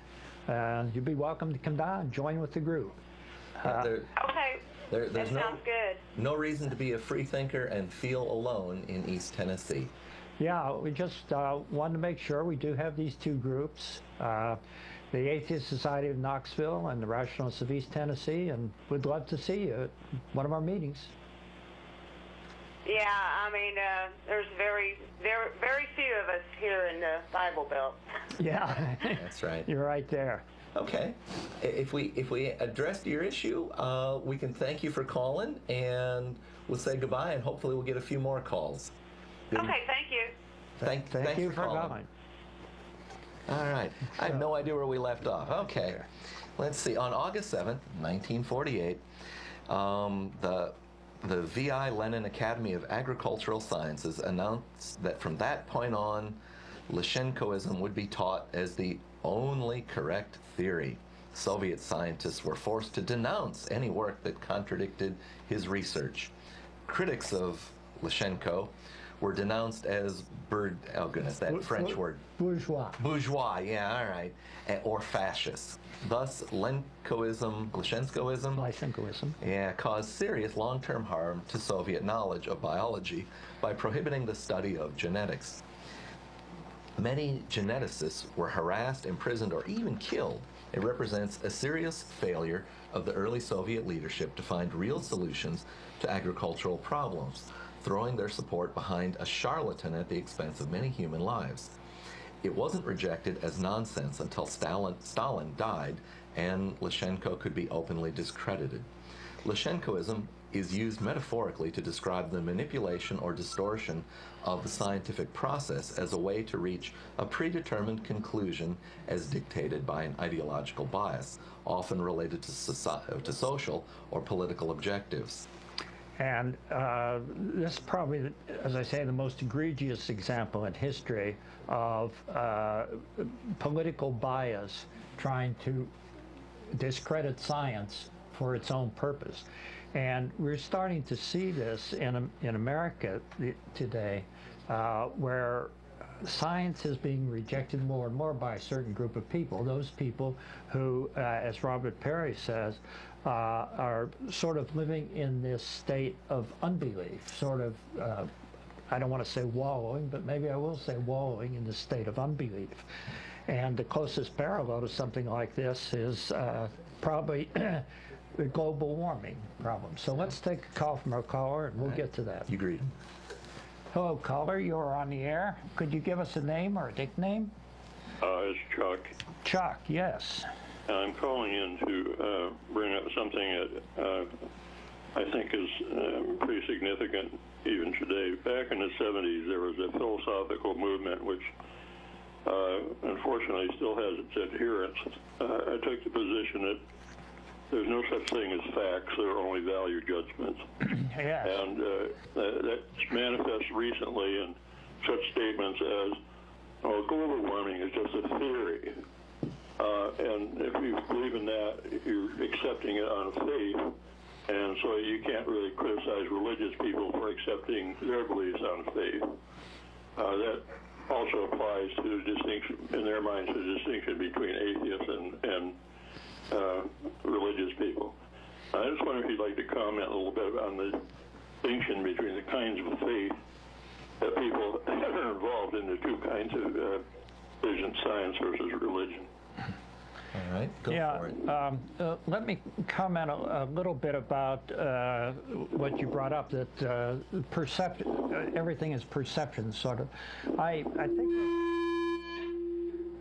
You'd be welcome to come down and join with the group. Okay. There's that sounds good. No reason to be a free thinker and feel alone in East Tennessee. Yeah, we just wanted to make sure we do have these two groups, the Atheist Society of Knoxville and the Rationalists of East Tennessee, and we'd love to see you at one of our meetings. Yeah, I mean, there's very few of us here in the Bible Belt. Yeah, that's right. You're right there. Okay, if we addressed your issue, we can thank you for calling, and we'll say goodbye, and hopefully we'll get a few more calls. Okay, thank you. Thank you for calling. All right, I have no idea where we left off. Okay, let's see. On August 7th, 1948, the V.I. Lenin Academy of Agricultural Sciences announced that from that point on, Lyshenkoism would be taught as the only correct theory. Soviet scientists were forced to denounce any work that contradicted his research. Critics of Lyshenko were denounced as French word. Bourgeois. Bourgeois, yeah, all right. Or fascists. Thus, Lyshenkoism, caused serious long-term harm to Soviet knowledge of biology by prohibiting the study of genetics. Many geneticists were harassed, imprisoned, or even killed. It represents a serious failure of the early Soviet leadership to find real solutions to agricultural problems, throwing their support behind a charlatan at the expense of many human lives. It wasn't rejected as nonsense until Stalin died and Lyshenko could be openly discredited. Lyshenkoism is used metaphorically to describe the manipulation or distortion of the scientific process as a way to reach a predetermined conclusion as dictated by an ideological bias, often related to social or political objectives. And this is probably, as I say, the most egregious example in history of political bias trying to discredit science for its own purpose. And we're starting to see this in America today, where science is being rejected more and more by a certain group of people. Those people who, as Robert Perry says, are sort of living in this state of unbelief, sort of, I don't want to say wallowing, but maybe I will say wallowing in this state of unbelief. And the closest parallel to something like this is probably the global warming problem. So let's take a call from our caller, and we'll get to that. You greet him. Hello, caller. You're on the air. Could you give us a name or a nickname? It's Chuck. Chuck, yes. I'm calling in to bring up something that I think is pretty significant even today. Back in the 70s, there was a philosophical movement which unfortunately still has its adherents. I took the position that there's no such thing as facts, there are only value judgments. Yes. And that's manifest recently in such statements as, oh, global warming is just a theory. And if you believe in that, you're accepting it on faith. And so you can't really criticize religious people for accepting their beliefs on faith. That also applies to the distinction, in their minds, the distinction between atheists and religious people. I just wonder if you'd like to comment a little bit on the distinction between the kinds of faith that people are involved in, the two kinds of vision, science versus religion. All right, go for it. Let me comment a little bit about what you brought up, that everything is perception, sort of. I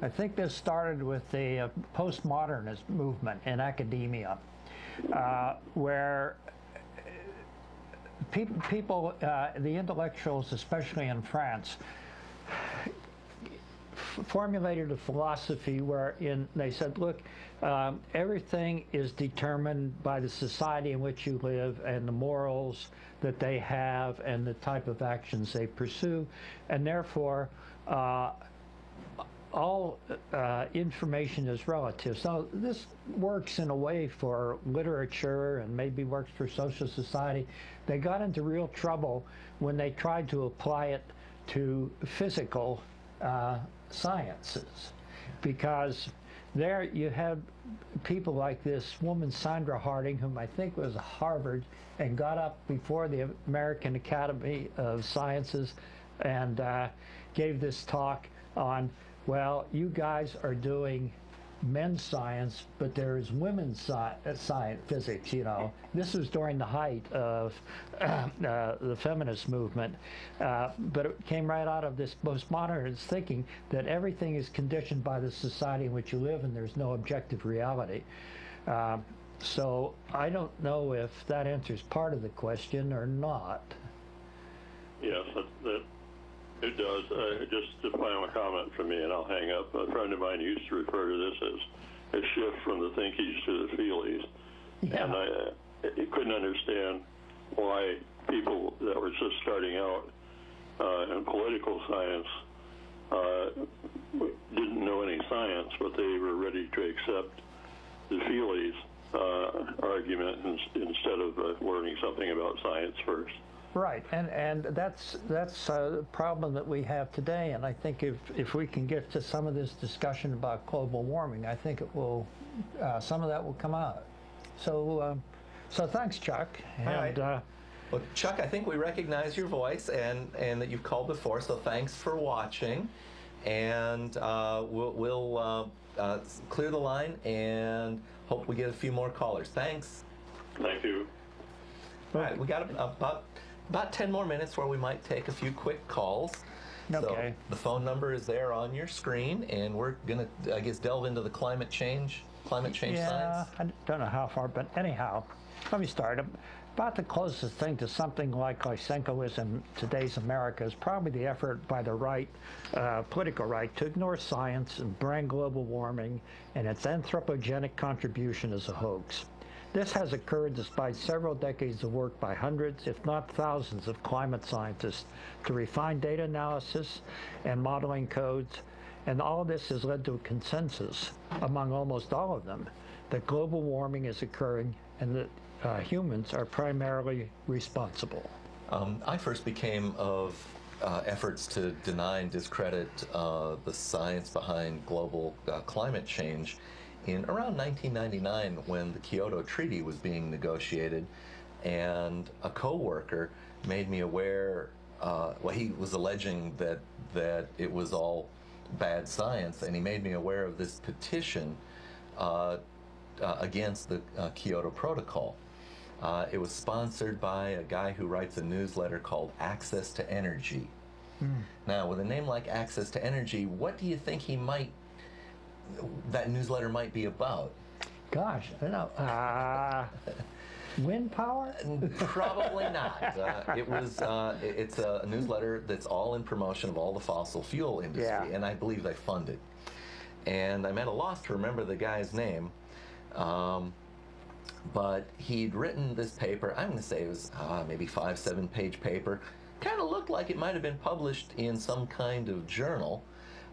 think this started with the postmodernist movement in academia, where people, the intellectuals, especially in France, formulated a philosophy wherein they said, look, everything is determined by the society in which you live and the morals that they have and the type of actions they pursue, and therefore all information is relative. So this works in a way for literature and maybe works for social society. They got into real trouble when they tried to apply it to physical sciences, because there you had people like this woman Sandra Harding, whom I think was at Harvard, and got up before the American Academy of Sciences and gave this talk on, well, you guys are doing men's science, but there is women's science, physics, you know. This was during the height of the feminist movement, but it came right out of this postmodernist thinking that everything is conditioned by the society in which you live and there's no objective reality. So I don't know if that answers part of the question or not. Yes, it does. Just a final comment from me, and I'll hang up. A friend of mine used to refer to this as a shift from the thinkies to the feelies. Yeah. And I couldn't understand why people that were just starting out in political science didn't know any science, but they were ready to accept the feelies argument instead of learning something about science first. Right, and that's a problem that we have today, and I think if we can get to some of this discussion about global warming, I think it will, some of that will come out. So thanks, Chuck. And, all right. Well, Chuck, I think we recognize your voice and that you've called before, so thanks for watching, and we'll clear the line and hope we get a few more callers. Thanks. Thank you. All right, we got about 10 more minutes where we might take a few quick calls. Okay. So the phone number is there on your screen, and we're going to, I guess, delve into the climate change science. I don't know how far, but anyhow, let me start. About the closest thing to something like Lysenko is in today's America is probably the effort by the right, political right, to ignore science and brand global warming and its anthropogenic contribution as a hoax. This has occurred despite several decades of work by hundreds, if not thousands, of climate scientists to refine data analysis and modeling codes, and all of this has led to a consensus among almost all of them that global warming is occurring and that humans are primarily responsible. I first became of efforts to deny and discredit the science behind global climate change in around 1999, when the Kyoto Treaty was being negotiated, and a co-worker made me aware, well, he was alleging that it was all bad science, and he made me aware of this petition against the Kyoto Protocol. It was sponsored by a guy who writes a newsletter called Access to Energy. Now, with a name like Access to Energy, what do you think that newsletter might be about? Gosh, I don't know. Wind power? Probably not. It's a newsletter that's all in promotion of all the fossil fuel industry, and I believe they fund it. And I'm at a loss to remember the guy's name, but he'd written this paper. I'm going to say it was maybe 5-7 page paper. Kind of looked like it might have been published in some kind of journal,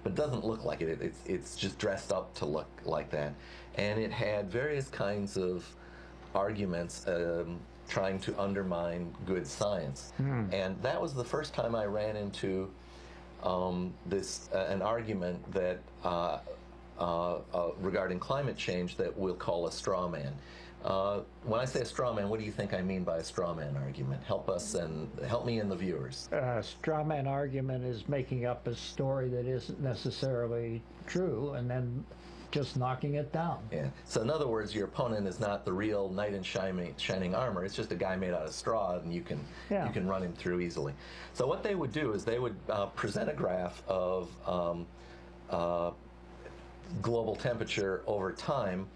but it doesn't look like it. It's just dressed up to look like that. And it had various kinds of arguments trying to undermine good science. And that was the first time I ran into an argument that regarding climate change that we'll call a straw man. When I say a straw man, what do you think I mean by a straw man argument? Help us and help me and the viewers. Straw man argument is making up a story that isn't necessarily true and then just knocking it down. Yeah. So in other words, your opponent is not the real knight in shining armor. It's just a guy made out of straw, and you can run him through easily. So what they would do is they would present a graph of global temperature over time.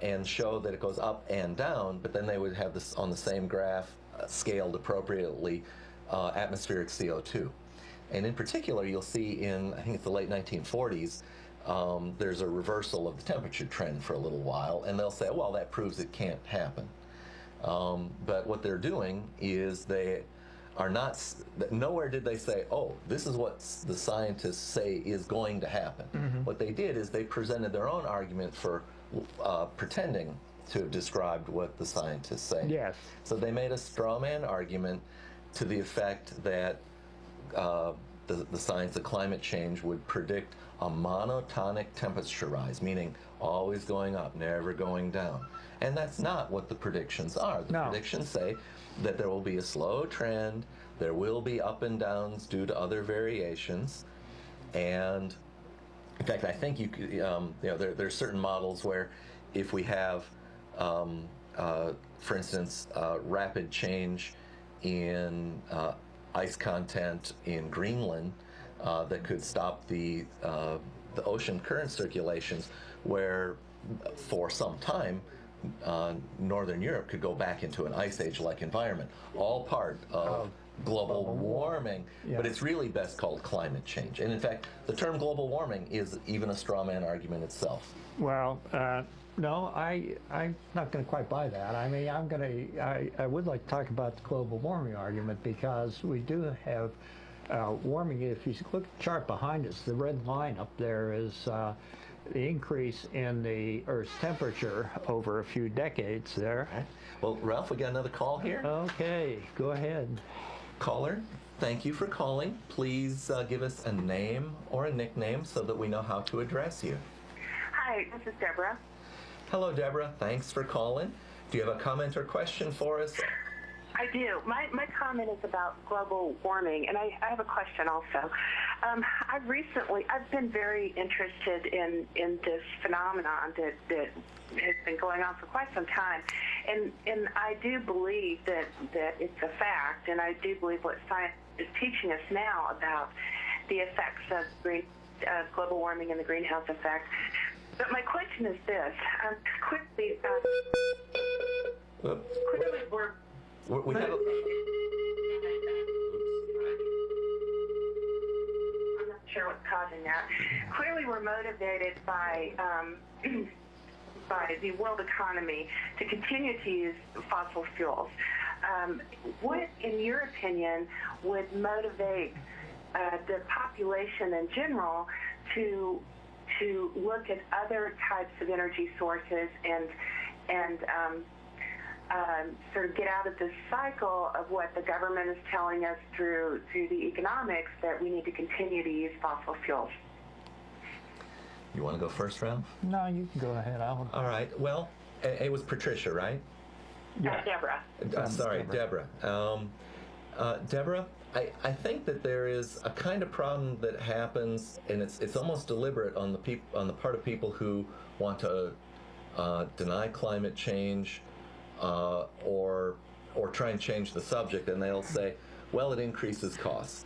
And show that it goes up and down, but then they would have this on the same graph scaled appropriately atmospheric CO2. And in particular, you'll see in, I think it's the late 1940s, there's a reversal of the temperature trend for a little while, and they'll say, well, that proves it can't happen. But what they're doing is they are not, nowhere did they say, oh, this is what the scientists say is going to happen. What they did is they presented their own argument for pretending to have described what the scientists say. Yes. So they made a straw man argument to the effect that the science of climate change would predict a monotonic temperature rise, meaning always going up, never going down. And that's not what the predictions are. The predictions say that there will be a slow trend, there will be up and downs due to other variations, and in fact, I think you could, there's certain models where if we have, for instance, rapid change in ice content in Greenland that could stop the ocean current circulations, where for some time Northern Europe could go back into an ice age-like environment, all part of global warming, but it's really best called climate change. And in fact, the term global warming is even a straw man argument itself. Well, no, I'm not going to quite buy that. I mean, I would like to talk about the global warming argument, because we do have warming. If you look at the chart behind us, the red line up there is the increase in the Earth's temperature over a few decades there. Okay. Well, Ralph, we got another call here. Okay, go ahead. Caller, thank you for calling. Please give us a name or a nickname so that we know how to address you. Hi, this is Deborah. Hello, Deborah. Thanks for calling. Do you have a comment or question for us? I do. My comment is about global warming, and I have a question also. I've been very interested in this phenomenon that has been going on for quite some time, and I do believe that it's a fact, and I do believe what science is teaching us now about the effects of global warming and the greenhouse effect. But my question is this: quickly, We have I'm not sure what's causing that. Clearly, we're motivated by the world economy to continue to use fossil fuels. What, in your opinion, would motivate the population in general to look at other types of energy sources and sort of get out of this cycle of what the government is telling us through the economics, that we need to continue to use fossil fuels? You want to go first, Ralph? No, you can go ahead. All right. Well, it was Patricia, right? Yeah. Deborah. Sorry, Deborah. Deborah, I think that there is a kind of problem that happens, and it's almost deliberate on the part of people who want to deny climate change or try and change the subject, and they'll say, well, it increases costs,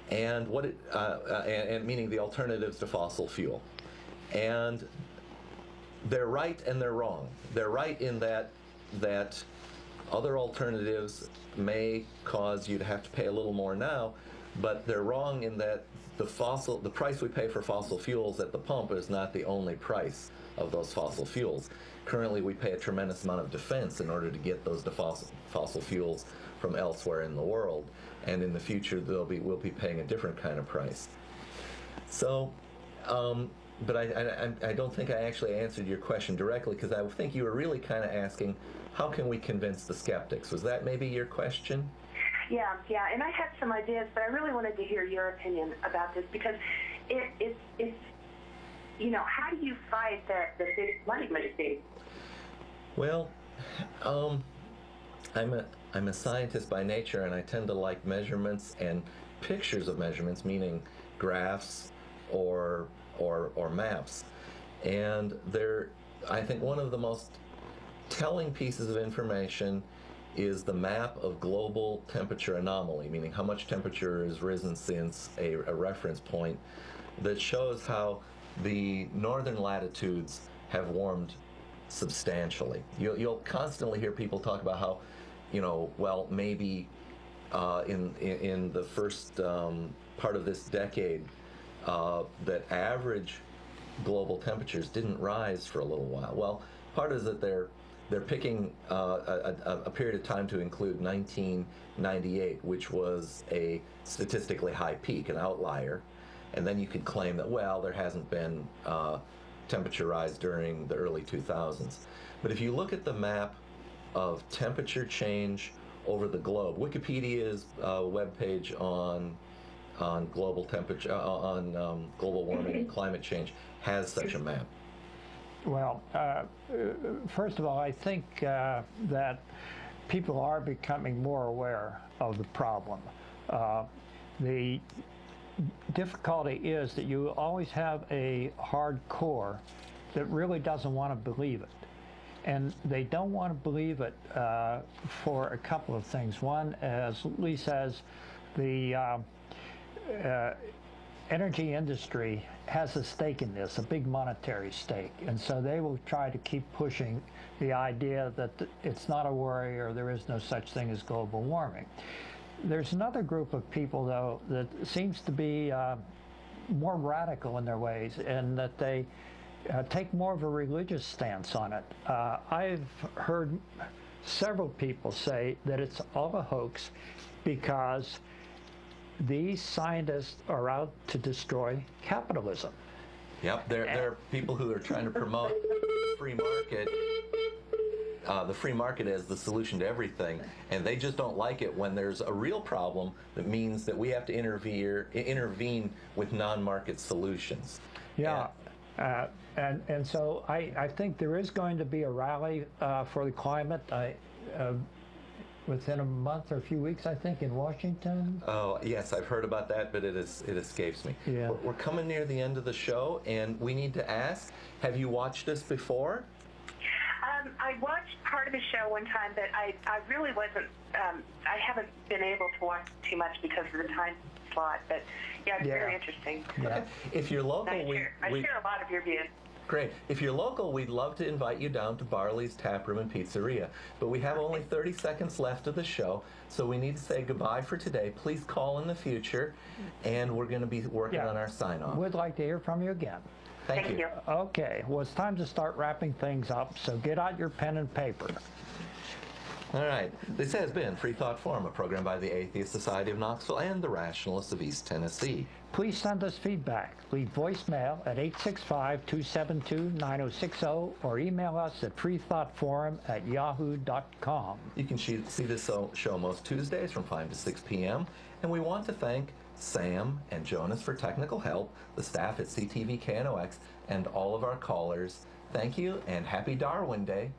and and meaning the alternatives to fossil fuel. And they're right and they're wrong. They're right in that that other alternatives may cause you to have to pay a little more now, but they're wrong in that the price we pay for fossil fuels at the pump is not the only price of those fossil fuels. Currently, we pay a tremendous amount of defense in order to get those fossil fuels from elsewhere in the world, and in the future we'll be paying a different kind of price. So, but I don't think I actually answered your question directly, because I think you were really kind of asking, how can we convince the skeptics? Was that maybe your question? Yeah, and I had some ideas, but I really wanted to hear your opinion about this, because it's how do you fight the big money machine? Well, I'm a scientist by nature, and I tend to like measurements and pictures of measurements, meaning graphs or maps. And I think one of the most telling pieces of information is the map of global temperature anomaly, meaning how much temperature has risen since a reference point, that shows how the northern latitudes have warmed substantially. You'll constantly hear people talk about how, well, maybe in the first part of this decade, that average global temperatures didn't rise for a little while. Well, part is that they're picking a period of time to include 1998, which was a statistically high peak, an outlier, and then you could claim that, well, there hasn't been temperature rise during the early 2000s. But if you look at the map of temperature change over the globe, Wikipedia's webpage on global temperature, on global warming and climate change has such a map. Well, first of all, I think that people are becoming more aware of the problem. The difficulty is that you always have a hard core that really doesn't want to believe it. And they don't want to believe it for a couple of things. One, as Lee says, the energy industry has a stake in this, a big monetary stake, and so they will try to keep pushing the idea that it's not a worry or there is no such thing as global warming. There's another group of people, though, that seems to be more radical in their ways, and that they take more of a religious stance on it. I've heard several people say that it's all a hoax because these scientists are out to destroy capitalism. Yep, there are people who are trying to promote the free market as the solution to everything, and they just don't like it when there's a real problem that means that we have to intervene with non-market solutions. Yeah, and so I think there is going to be a rally for the climate. Within a month or a few weeks, I think, in Washington. Oh, yes, I've heard about that, but it escapes me. Yeah. We're coming near the end of the show, and we need to ask, have you watched us before? I watched part of the show one time, but I really wasn't, I haven't been able to watch too much because of the time slot, but yeah, it's very interesting. Yeah. If you're local, I share a lot of your views. Great. If you're local, we'd love to invite you down to Barley's Tap Room and Pizzeria. But we have only 30 seconds left of the show, so we need to say goodbye for today. Please call in the future, and we're going to be working on our sign-off. We'd like to hear from you again. Thank you. Okay, well, it's time to start wrapping things up, so get out your pen and paper. All right. This has been Freethought Forum, a program by the Atheist Society of Knoxville and the Rationalists of East Tennessee. Please send us feedback. Leave voicemail at 865-272-9060 or email us at freethoughtforum@yahoo.com. You can see this show most Tuesdays from 5 to 6 p.m. And we want to thank Sam and Jonas for technical help, the staff at CTV KNOX, and all of our callers. Thank you, and happy Darwin Day.